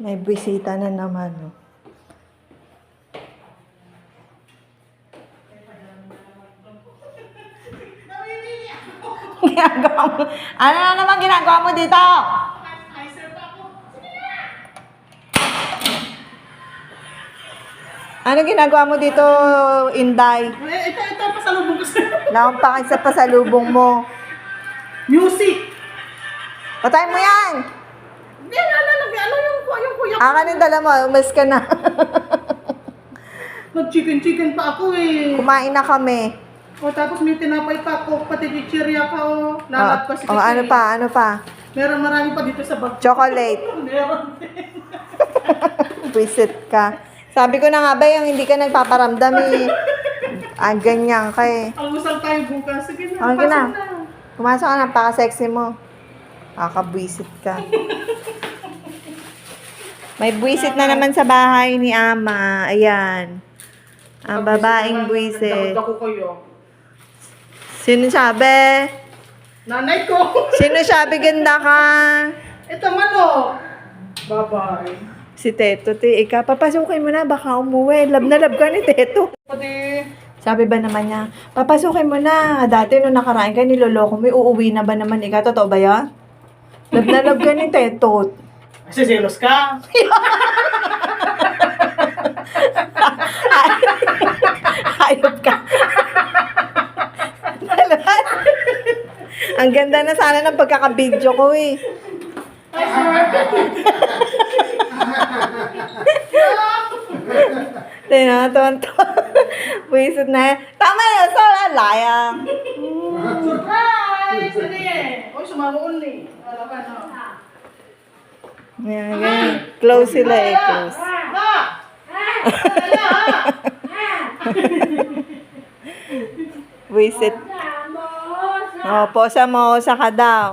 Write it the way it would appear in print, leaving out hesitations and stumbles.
May bisita na naman, oh. Ginagawa mo. Ano na naman ginagawa mo dito? Ano ginagawa mo dito, Inday? Ito, pasalubong ko sa'yo. Naumpakin sa pasalubong mo. Music! Patay mo yan! Hindi, ano yung kuya ko? Akan yung dala mo, umalis ka na. Nag-chicken pa ako eh. Kumain na kami. O tapos may tinapay pa ako, pati chichirya pa o. Lalat pa si Oh, ano pa? Meron marami pa dito sa bag. Chocolate. Meron din. Visit ka. Sabi ko na nga ba, yung hindi ka nagpaparamdam eh. Ganyan ka eh. Almusal tayo bukas. Sige na, Okay na. pasok na. Pumasok ka na, napaka-sexy mo. Kakabwisit ka. May buwisit na naman sa bahay ni Ama. Ayan. Ang babaeng buwisit. Nagdakot ako kayo. Sino sabi? Nanay ko. Sino sabi ganda ka? Ito man o. Bye-bye. Si Teto, ika. Papasukin mo na, baka umuwi. Love na love ka ni Teto. Pati. Sabi ba naman niya, papasukin mo na. Dati nung nakarain ka, niloloko mo, uuwi na ba naman ika? Totoo ba yan? Love na love ka ni Teto. Kasi selos ka. Hayop ka. Ang ganda na sana ng pagkakabidyo ko eh. Ay, sir. Tinatonto. Wisit na yan. Tama yun, so layang. Surprise! Ano eh? Uy, sumaroon eh. Wala ka no. Yan, yan. Close sila eh, close. Ha! Wala ha! Wisit. Oh, posa mo, sa ka daw.